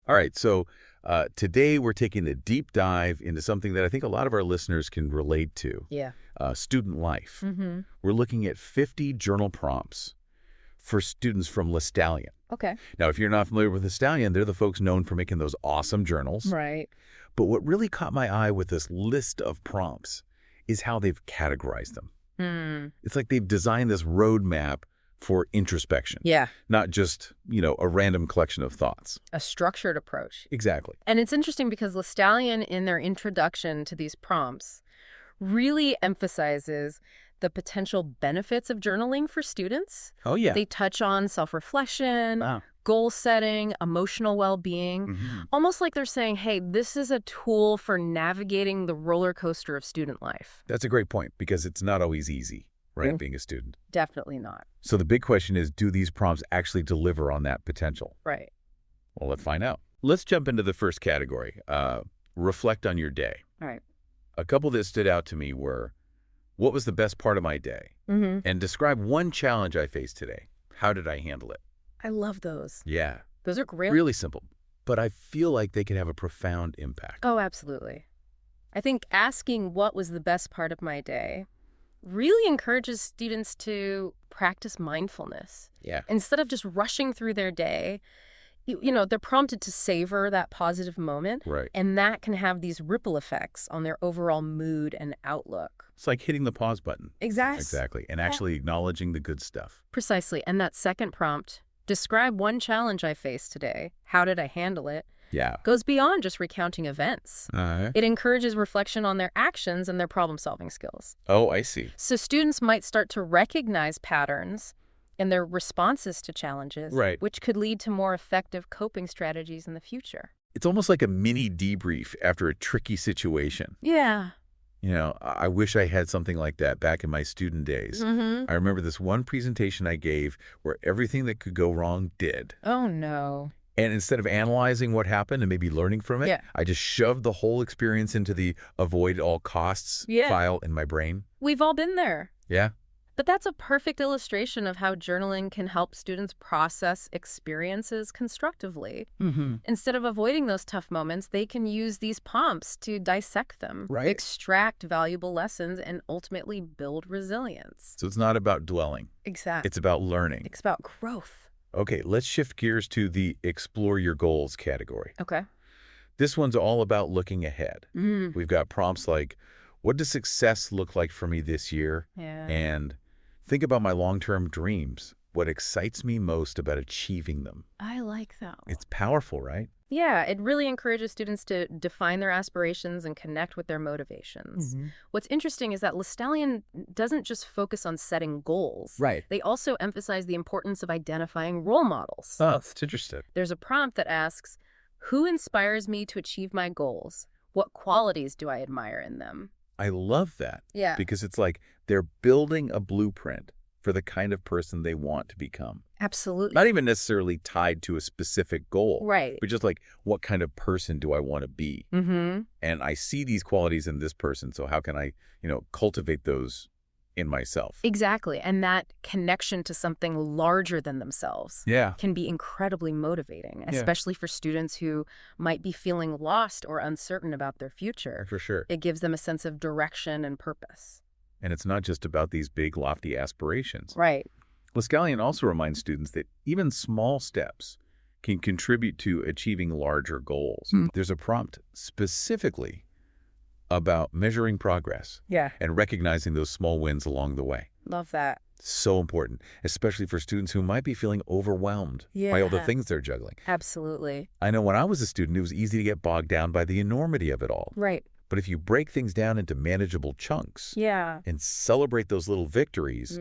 All right, so today we're taking a deep dive into something that I think a lot of our listeners can relate to, Yeah. student life. Mm-hmm. We're looking at 50 journal prompts for students from Lestallion. Okay. Now, if you're not familiar with Lestallion, they're the folks known for making those awesome journals. Right. But what really caught my eye with this list of prompts is how they've categorized them. It's like they've designed this roadmap for introspection. Yeah. Not just, a random collection of thoughts. A structured approach. Exactly. And it's interesting because Lestallion, in their introduction to these prompts, really emphasizes the potential benefits of journaling for students. Oh, yeah. They touch on self-reflection, Wow. goal setting, emotional well-being, almost like they're saying, hey, this is a tool for navigating the roller coaster of student life. That's a great point because it's not always easy, right, being a student. Definitely not. So the big question is, do these prompts actually deliver on that potential? Right. Well, let's find out. Let's jump into the first category, reflect on your day. All right. A couple that stood out to me were, what was the best part of my day? And describe one challenge I faced today. How did I handle it? I love those. Yeah. Those are great. Really simple, but I feel like they can have a profound impact. Oh, absolutely. I think asking what was the best part of my day really encourages students to practice mindfulness. Yeah. Instead of just rushing through their day, they're prompted to savor that positive moment. Right. And that can have these ripple effects on their overall mood and outlook. It's like hitting the pause button. Exactly. Exactly. And actually acknowledging the good stuff. Precisely. And that second prompt, describe one challenge I faced today. How did I handle it? Yeah. Goes beyond just recounting events. It encourages reflection on their actions and their problem-solving skills. Oh, I see. So students might start to recognize patterns in their responses to challenges, Right. which could lead to more effective coping strategies in the future. It's almost like a mini debrief after a tricky situation. Yeah. I wish I had something like that back in my student days. I remember this one presentation I gave where everything that could go wrong did. Oh, no. And instead of analyzing what happened and maybe learning from it, I just shoved the whole experience into the avoid all costs file in my brain. We've all been there. Yeah. But that's a perfect illustration of how journaling can help students process experiences constructively. Instead of avoiding those tough moments, they can use these prompts to dissect them, extract valuable lessons, and ultimately build resilience. So it's not about dwelling. Exactly. It's about learning. It's about growth. Okay, let's shift gears to the explore your goals category. Okay. This one's all about looking ahead. We've got prompts like, what does success look like for me this year? Yeah. And think about my long-term dreams. What excites me most about achieving them? I like that one. It's powerful, right? Yeah, it really encourages students to define their aspirations and connect with their motivations. What's interesting is that Lestallion doesn't just focus on setting goals. Right. They also emphasize the importance of identifying role models. Oh, it's interesting. There's a prompt that asks, who inspires me to achieve my goals? What qualities do I admire in them? I love that. Yeah. Because it's like they're building a blueprint for the kind of person they want to become. Absolutely. Not even necessarily tied to a specific goal. Right. But just like, what kind of person do I want to be? And I see these qualities in this person, so how can I, cultivate those in myself? Exactly. And that connection to something larger than themselves can be incredibly motivating, especially for students who might be feeling lost or uncertain about their future. For sure. It gives them a sense of direction and purpose. And it's not just about these big, lofty aspirations. Right. Lestallion also reminds students that even small steps can contribute to achieving larger goals. There's a prompt specifically about measuring progress and recognizing those small wins along the way. Love that. So important, especially for students who might be feeling overwhelmed by all the things they're juggling. Absolutely. I know when I was a student, it was easy to get bogged down by the enormity of it all. Right. But if you break things down into manageable chunks and celebrate those little victories,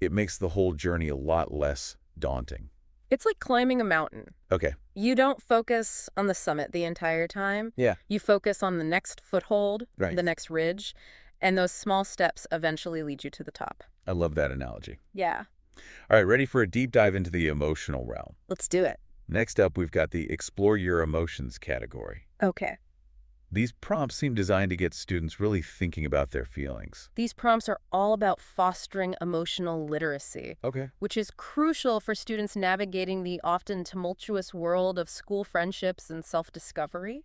it makes the whole journey a lot less daunting. It's like climbing a mountain. Okay. You don't focus on the summit the entire time. Yeah. You focus on the next foothold, Right. the next ridge, and those small steps eventually lead you to the top. I love that analogy. Yeah. All right, ready for a deep dive into the emotional realm. Let's do it. Next up, we've got the explore your emotions category. Okay. These prompts seem designed to get students really thinking about their feelings. These prompts are all about fostering emotional literacy, Okay. which is crucial for students navigating the often tumultuous world of school friendships and self-discovery.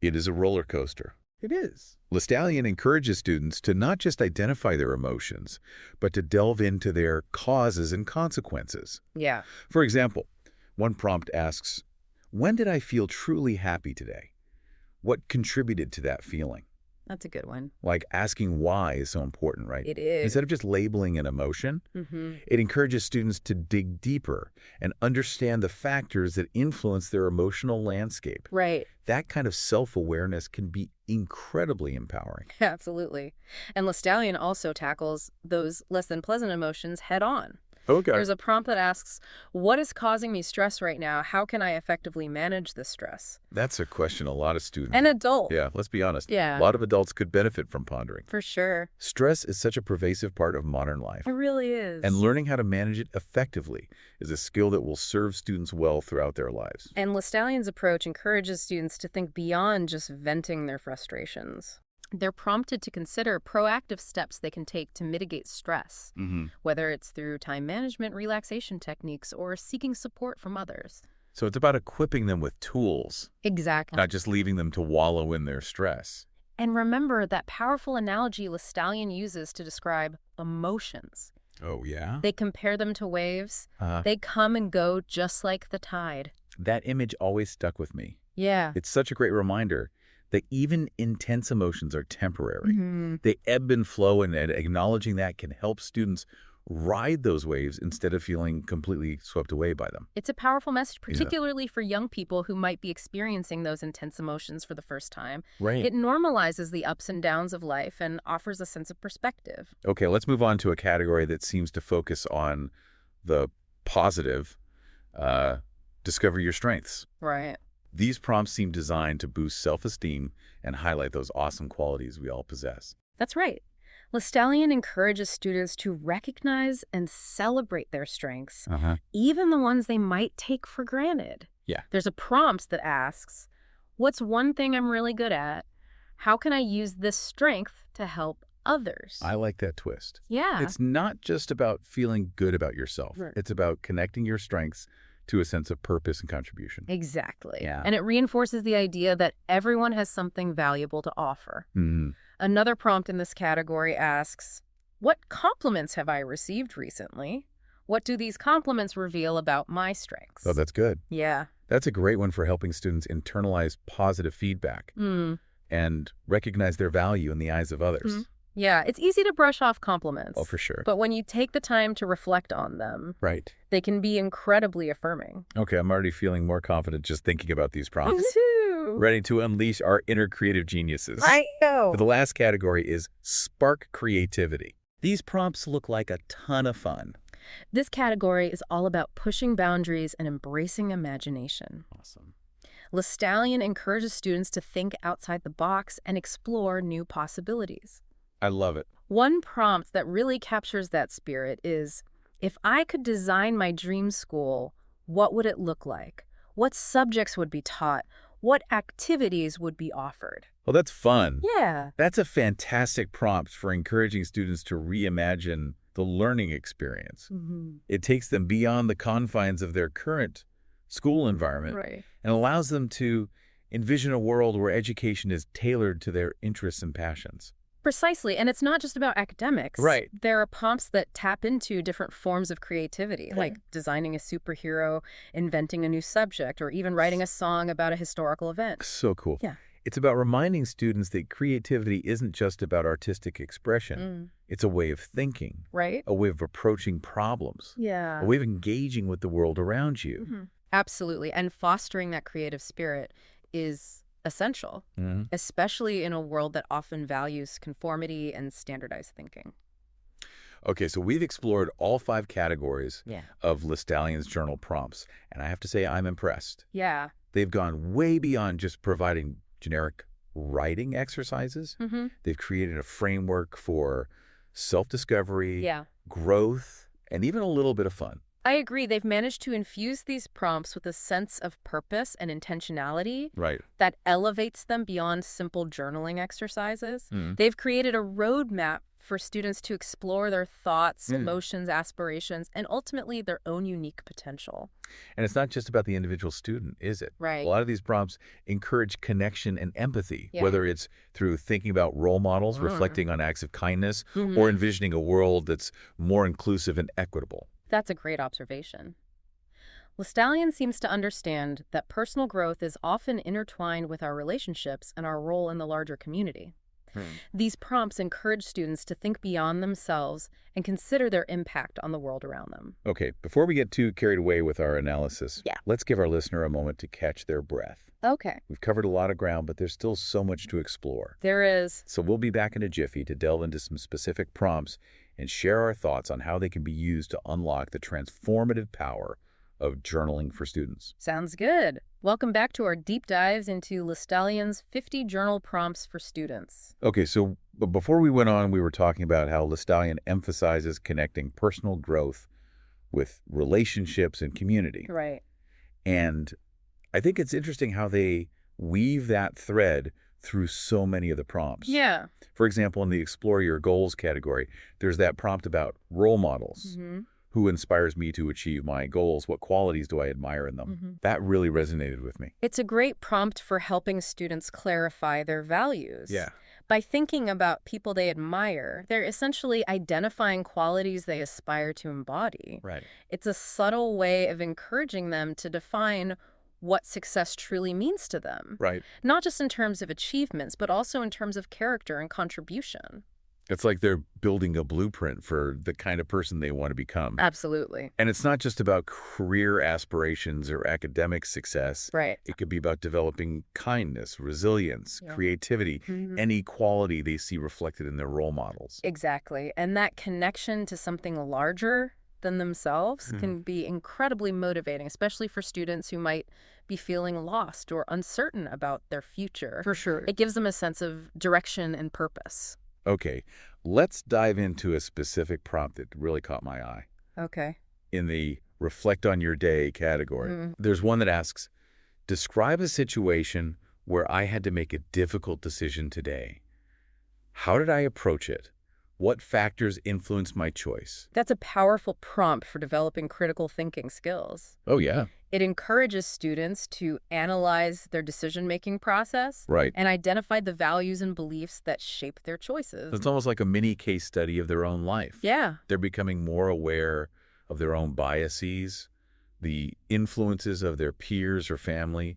It is a roller coaster. It is. Lestallion encourages students to not just identify their emotions, but to delve into their causes and consequences. Yeah. For example, one prompt asks, "When did I feel truly happy today? What contributed to that feeling?" That's a good one. Like asking why is so important, right? It is. Instead of just labeling an emotion, it encourages students to dig deeper and understand the factors that influence their emotional landscape. Right. That kind of self-awareness can be incredibly empowering. Absolutely. And Lestallion also tackles those less than pleasant emotions head on. Okay. There's a prompt that asks, what is causing me stress right now? How can I effectively manage this stress? That's a question a lot of students... An adult. Yeah, let's be honest. Yeah. A lot of adults could benefit from pondering. For sure. Stress is such a pervasive part of modern life. It really is. And learning how to manage it effectively is a skill that will serve students well throughout their lives. And Lestallion's approach encourages students to think beyond just venting their frustrations. They're prompted to consider proactive steps they can take to mitigate stress, whether it's through time management, relaxation techniques, or seeking support from others. So it's about equipping them with tools, Exactly. not just leaving them to wallow in their stress. And remember that powerful analogy Lestallion uses to describe emotions. Oh, yeah? They compare them to waves. They come and go just like the tide. That image always stuck with me. Yeah. It's such a great reminder that even intense emotions are temporary. They ebb and flow, and acknowledging that can help students ride those waves instead of feeling completely swept away by them. It's a powerful message, particularly for young people who might be experiencing those intense emotions for the first time. Right. It normalizes the ups and downs of life and offers a sense of perspective. Okay, let's move on to a category that seems to focus on the positive. Discover your strengths. Right. These prompts seem designed to boost self-esteem and highlight those awesome qualities we all possess. That's right. Lestallion encourages students to recognize and celebrate their strengths, even the ones they might take for granted. Yeah. There's a prompt that asks, what's one thing I'm really good at? How can I use this strength to help others? I like that twist. Yeah. It's not just about feeling good about yourself. Right. It's about connecting your strengths to a sense of purpose and contribution. Exactly. Yeah. And it reinforces the idea that everyone has something valuable to offer. Another prompt in this category asks, what compliments have I received recently? What do these compliments reveal about my strengths? Oh, that's good. Yeah. That's a great one for helping students internalize positive feedback and recognize their value in the eyes of others. Yeah, it's easy to brush off compliments. Oh, for sure. But when you take the time to reflect on them, Right. they can be incredibly affirming. Okay, I'm already feeling more confident just thinking about these prompts. Me too. Ready to unleash our inner creative geniuses. I know. The last category is spark creativity. These prompts look like a ton of fun. This category is all about pushing boundaries and embracing imagination. Awesome. Lestallion encourages students to think outside the box and explore new possibilities. I love it. One prompt that really captures that spirit is, if I could design my dream school, what would it look like? What subjects would be taught? What activities would be offered? Well, that's fun. Yeah. That's a fantastic prompt for encouraging students to reimagine the learning experience. It takes them beyond the confines of their current school environment and allows them to envision a world where education is tailored to their interests and passions. Precisely. And it's not just about academics. Right. There are prompts that tap into different forms of creativity, like designing a superhero, inventing a new subject, or even writing a song about a historical event. So cool. Yeah. It's about reminding students that creativity isn't just about artistic expression. It's a way of thinking, Right? a way of approaching problems, Yeah. a way of engaging with the world around you. Absolutely. And fostering that creative spirit is essential, especially in a world that often values conformity and standardized thinking. Okay, so we've explored all 5 categories of Lestallion's journal prompts, and I have to say I'm impressed. Yeah. They've gone way beyond just providing generic writing exercises. They've created a framework for self-discovery, growth, and even a little bit of fun. I agree. They've managed to infuse these prompts with a sense of purpose and intentionality Right. that elevates them beyond simple journaling exercises. Mm. They've created a roadmap for students to explore their thoughts, Mm. emotions, aspirations, and ultimately their own unique potential. And it's not just about the individual student, is it? A Right. lot of these prompts encourage connection and empathy, Yeah. whether it's through thinking about role models, reflecting on acts of kindness, or envisioning a world that's more inclusive and equitable. That's a great observation. Lestallion seems to understand that personal growth is often intertwined with our relationships and our role in the larger community. Hmm. These prompts encourage students to think beyond themselves and consider their impact on the world around them. Okay, before we get too carried away with our analysis, Yeah. let's give our listener a moment to catch their breath. Okay. We've covered a lot of ground, but there's still so much to explore. There is. So we'll be back in a jiffy to delve into some specific prompts and share our thoughts on how they can be used to unlock the transformative power of journaling for students. Sounds good. Welcome back to our deep dives into Lestallion's 50 journal prompts for students. Okay, so before we went on, we were talking about how Lestallion emphasizes connecting personal growth with relationships and community. Right. And I think it's interesting how they weave that thread through so many of the prompts. Yeah. For example, in the Explore Your Goals category, there's that prompt about role models. Who inspires me to achieve my goals? What qualities do I admire in them? That really resonated with me. It's a great prompt for helping students clarify their values. Yeah. By thinking about people they admire, they're essentially identifying qualities they aspire to embody. Right. It's a subtle way of encouraging them to define what success truly means to them. Right. Not just in terms of achievements, but also in terms of character and contribution. It's like they're building a blueprint for the kind of person they want to become. Absolutely. And it's not just about career aspirations or academic success. Right. It could be about developing kindness, resilience, Yeah. creativity, any quality they see reflected in their role models. Exactly. And that connection to something larger than themselves can be incredibly motivating, especially for students who might be feeling lost or uncertain about their future. For sure. It gives them a sense of direction and purpose. Okay, let's dive into a specific prompt that really caught my eye. Okay. In the Reflect on Your Day category, there's one that asks, describe a situation where I had to make a difficult decision today. How did I approach it? What factors influenced my choice? That's a powerful prompt for developing critical thinking skills. Oh, yeah. It encourages students to analyze their decision-making process Right. and identify the values and beliefs that shape their choices. It's almost like a mini case study of their own life. Yeah. They're becoming more aware of their own biases, the influences of their peers or family,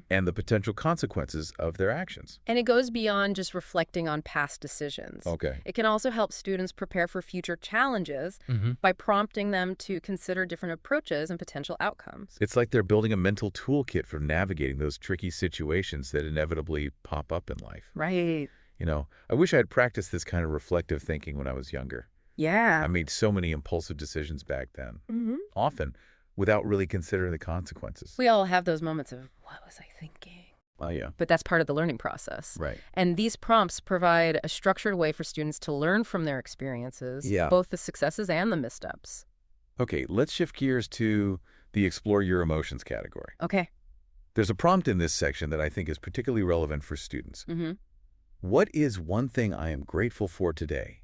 and the potential consequences of their actions. And it goes beyond just reflecting on past decisions. Okay. It can also help students prepare for future challenges by prompting them to consider different approaches and potential outcomes. It's like they're building a mental toolkit for navigating those tricky situations that inevitably pop up in life. Right. You know, I wish I had practiced this kind of reflective thinking when I was younger. Yeah. I made so many impulsive decisions back then, often without really considering the consequences. We all have those moments of, what was I thinking? Oh, yeah. But that's part of the learning process. Right. And these prompts provide a structured way for students to learn from their experiences, Yeah. both the successes and the missteps. Okay, let's shift gears to the Explore Your Emotions category. Okay. There's a prompt in this section that I think is particularly relevant for students. What is one thing I am grateful for today?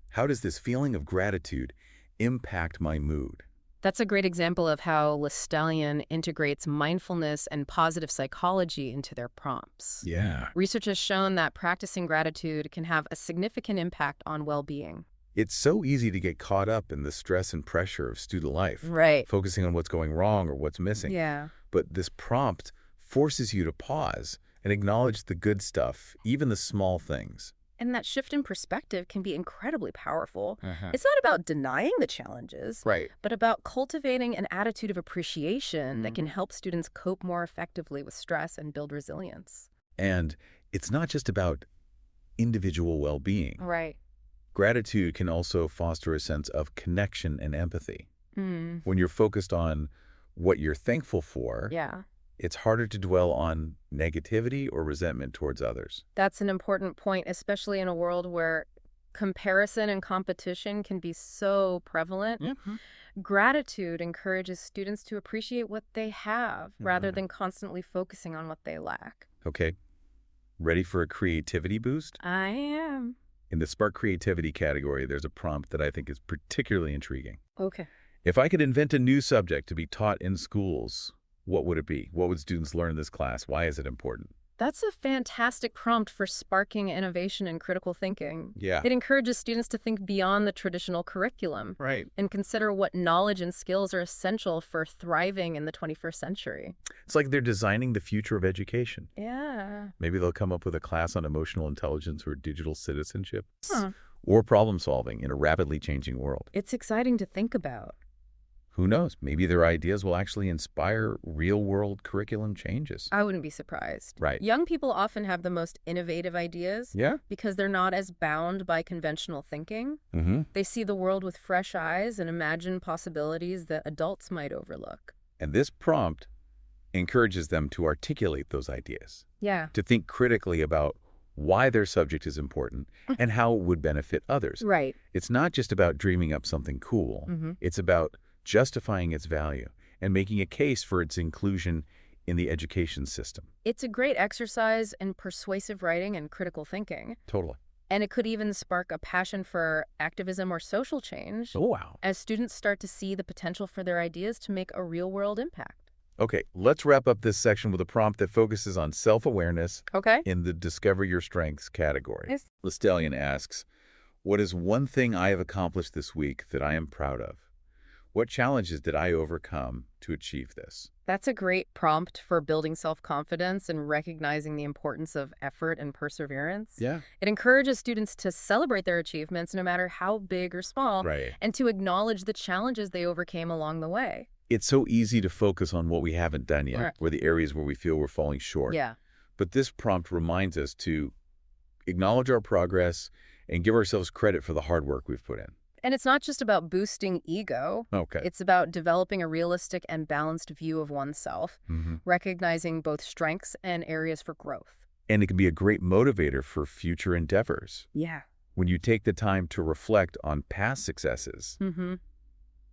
How does this feeling of gratitude impact my mood? That's a great example of how Lestallion integrates mindfulness and positive psychology into their prompts. Yeah. Research has shown that practicing gratitude can have a significant impact on well-being. It's so easy to get caught up in the stress and pressure of student life, Right. focusing on what's going wrong or what's missing. Yeah. But this prompt forces you to pause and acknowledge the good stuff, even the small things. And that shift in perspective can be incredibly powerful. It's not about denying the challenges, Right. but about cultivating an attitude of appreciation that can help students cope more effectively with stress and build resilience. And it's not just about individual well-being. Right. Gratitude can also foster a sense of connection and empathy. When you're focused on what you're thankful for, Yeah. it's harder to dwell on negativity or resentment towards others. That's an important point, especially in a world where comparison and competition can be so prevalent. Gratitude encourages students to appreciate what they have rather than constantly focusing on what they lack. Okay, ready for a creativity boost? I am. In the Spark Creativity category, there's a prompt that I think is particularly intriguing. Okay. If I could invent a new subject to be taught in schools, what would it be? What would students learn in this class? Why is it important? That's a fantastic prompt for sparking innovation and critical thinking. Yeah. It encourages students to think beyond the traditional curriculum Right. and consider what knowledge and skills are essential for thriving in the 21st century. It's like they're designing the future of education. Yeah. Maybe they'll come up with a class on emotional intelligence or digital citizenship. Huh. Or problem solving in a rapidly changing world. It's exciting to think about. Who knows? Maybe their ideas will actually inspire real-world curriculum changes. I wouldn't be surprised. Right. Young people often have the most innovative ideas Yeah? because they're not as bound by conventional thinking. They see the world with fresh eyes and imagine possibilities that adults might overlook. And this prompt encourages them to articulate those ideas, Yeah. to think critically about why their subject is important and how it would benefit others. Right. It's not just about dreaming up something cool. It's about justifying its value and making a case for its inclusion in the education system. It's a great exercise in persuasive writing and critical thinking. Totally. And it could even spark a passion for activism or social change Oh, wow. as students start to see the potential for their ideas to make a real-world impact. Okay, let's wrap up this section with a prompt that focuses on self-awareness Okay. in the Discover Your Strengths category. Yes. Lestallion asks, what is one thing I have accomplished this week that I am proud of? What challenges did I overcome to achieve this? That's a great prompt for building self-confidence and recognizing the importance of effort and perseverance. Yeah. It encourages students to celebrate their achievements no matter how big or small, Right. and to acknowledge the challenges they overcame along the way. It's so easy to focus on what we haven't done yet, Right. or the areas where we feel we're falling short. Yeah. But this prompt reminds us to acknowledge our progress and give ourselves credit for the hard work we've put in. And it's not just about boosting ego. Okay. It's about developing a realistic and balanced view of oneself, recognizing both strengths and areas for growth. And it can be a great motivator for future endeavors. Yeah. When you take the time to reflect on past successes,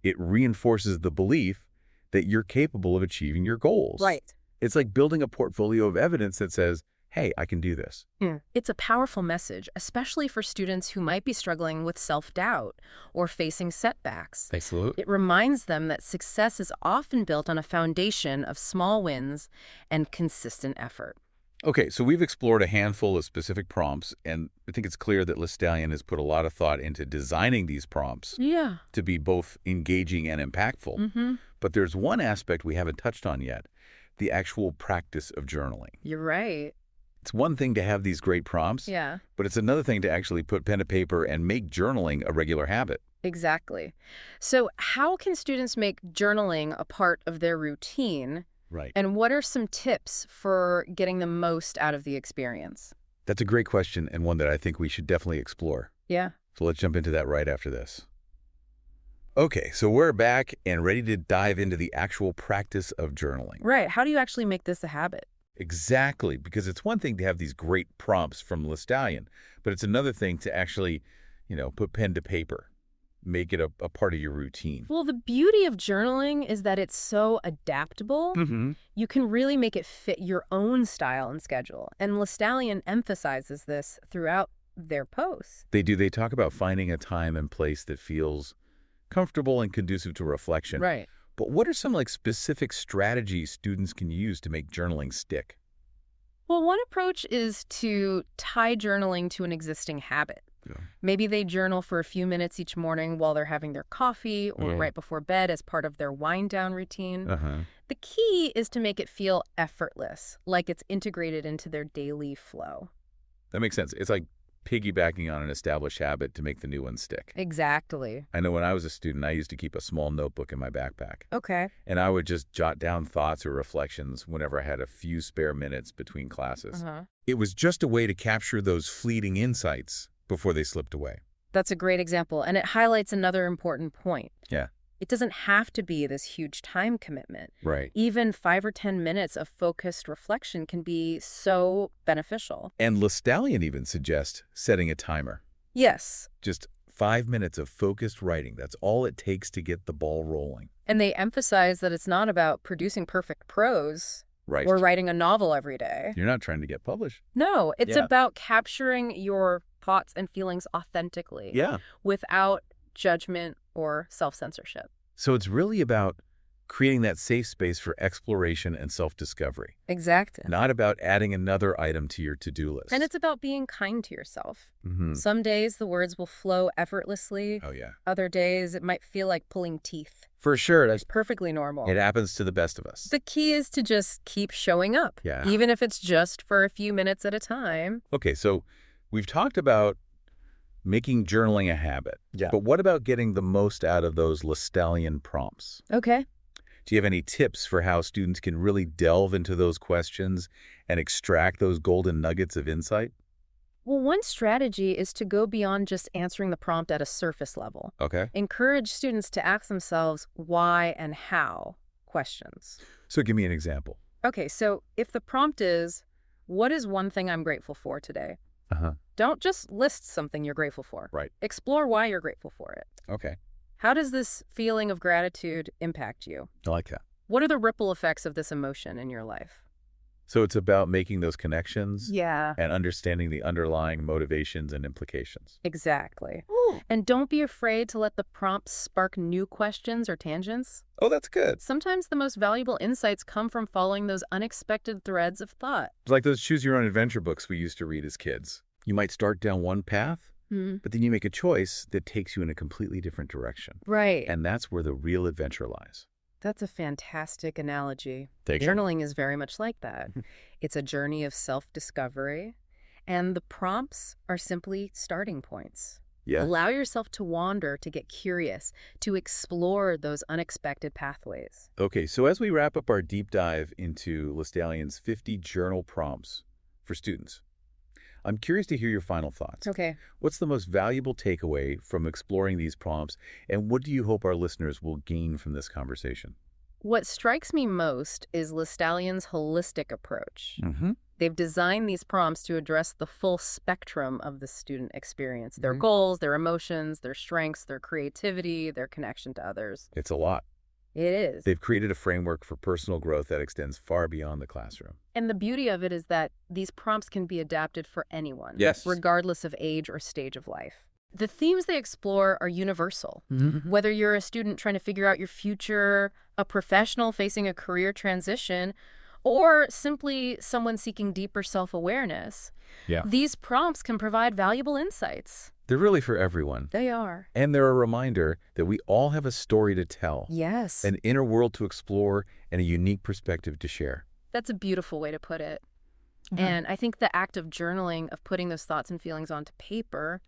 it reinforces the belief that you're capable of achieving your goals. Right. It's like building a portfolio of evidence that says, hey, I can do this. It's a powerful message, especially for students who might be struggling with self-doubt or facing setbacks. Absolutely. It reminds them that success is often built on a foundation of small wins and consistent effort. Okay, so we've explored a handful of specific prompts, and I think it's clear that Lestallion has put a lot of thought into designing these prompts Yeah. to be both engaging and impactful. But there's one aspect we haven't touched on yet, the actual practice of journaling. You're right. It's one thing to have these great prompts, Yeah. but it's another thing to actually put pen to paper and make journaling a regular habit. Exactly. So how can students make journaling a part of their routine? Right. And what are some tips for getting the most out of the experience? That's a great question, and one that I think we should definitely explore. Yeah. So let's jump into that right after this. Okay, so we're back and ready to dive into the actual practice of journaling. Right. How do you actually make this a habit? Exactly, because it's one thing to have these great prompts from Lestallion, but it's another thing to actually, put pen to paper, make it a part of your routine. Well, the beauty of journaling is that it's so adaptable. You can really make it fit your own style and schedule. And Lestallion emphasizes this throughout their posts. They do. They talk about finding a time and place that feels comfortable and conducive to reflection. Right. But what are some specific strategies students can use to make journaling stick? Well, one approach is to tie journaling to an existing habit. Yeah. Maybe they journal for a few minutes each morning while they're having their coffee or right before bed as part of their wind down routine. The key is to make it feel effortless, like it's integrated into their daily flow. That makes sense. It's like piggybacking on an established habit to make the new one stick. Exactly. I know when I was a student, I used to keep a small notebook in my backpack. Okay. And I would just jot down thoughts or reflections whenever I had a few spare minutes between classes. It was just a way to capture those fleeting insights before they slipped away. That's a great example, and it highlights another important point. Yeah. It doesn't have to be this huge time commitment. Right. Even 5 or 10 minutes of focused reflection can be so beneficial. And Lestallion even suggests setting a timer. Yes. Just 5 minutes of focused writing. That's all it takes to get the ball rolling. And they emphasize that it's not about producing perfect prose Right. or writing a novel every day. You're not trying to get published. No, it's Yeah. about capturing your thoughts and feelings authentically Yeah. without judgment or self-censorship. So it's really about creating that safe space for exploration and self-discovery, Exactly. not about adding another item to your to-do list. And it's about being kind to yourself. Mm-hmm. Some days the words will flow effortlessly. Oh, yeah. Other days it might feel like pulling teeth. For sure. It's perfectly normal. It happens to the best of us. The key is to just keep showing up, Yeah. even if it's just for a few minutes at a time. Okay, so we've talked about making journaling a habit. Yeah. But what about getting the most out of those Lestallion prompts? Okay. Do you have any tips for how students can really delve into those questions and extract those golden nuggets of insight? Well, one strategy is to go beyond just answering the prompt at a surface level. Okay. Encourage students to ask themselves why and how questions. So give me an example. Okay, so if the prompt is, what is one thing I'm grateful for today? Uh-huh. Don't just list something you're grateful for. Right. Explore why you're grateful for it. Okay. How does this feeling of gratitude impact you? I like that. What are the ripple effects of this emotion in your life? So it's about making those connections Yeah. and understanding the underlying motivations and implications. Exactly. And don't be afraid to let the prompts spark new questions or tangents. Oh, that's good. Sometimes the most valuable insights come from following those unexpected threads of thought. It's like those choose-your-own-adventure books we used to read as kids. You might start down one path, but then you make a choice that takes you in a completely different direction. Right. And that's where the real adventure lies. That's a fantastic analogy. Thank you. Journaling is very much like that. It's a journey of self-discovery, and the prompts are simply starting points. Yeah. Allow yourself to wander, to get curious, to explore those unexpected pathways. Okay, so as we wrap up our deep dive into Lestallion's 50 journal prompts for students, I'm curious to hear your final thoughts. Okay. What's the most valuable takeaway from exploring these prompts, and what do you hope our listeners will gain from this conversation? What strikes me most is Lestallion's holistic approach. Mm-hmm. They've designed these prompts to address the full spectrum of the student experience, their Mhm. goals, their emotions, their strengths, their creativity, their connection to others. It's a lot. It is. They've created a framework for personal growth that extends far beyond the classroom. And the beauty of it is that these prompts can be adapted for anyone, Yes. regardless of age or stage of life. The themes they explore are universal. Whether you're a student trying to figure out your future, a professional facing a career transition, or simply someone seeking deeper self-awareness, Yeah. these prompts can provide valuable insights. They're really for everyone. They are. And they're a reminder that we all have a story to tell, Yes. an inner world to explore, and a unique perspective to share. That's a beautiful way to put it. And I think the act of journaling, of putting those thoughts and feelings onto paper,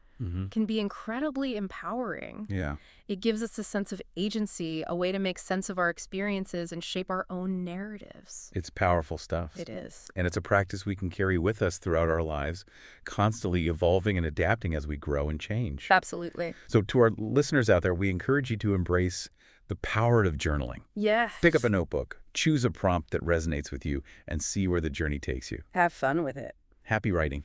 can be incredibly empowering. Yeah. It gives us a sense of agency, a way to make sense of our experiences and shape our own narratives. It's powerful stuff. It is. And it's a practice we can carry with us throughout our lives, constantly evolving and adapting as we grow and change. Absolutely. So to our listeners out there, we encourage you to embrace the power of journaling. Yes. Pick up a notebook, choose a prompt that resonates with you, and see where the journey takes you. Have fun with it. Happy writing.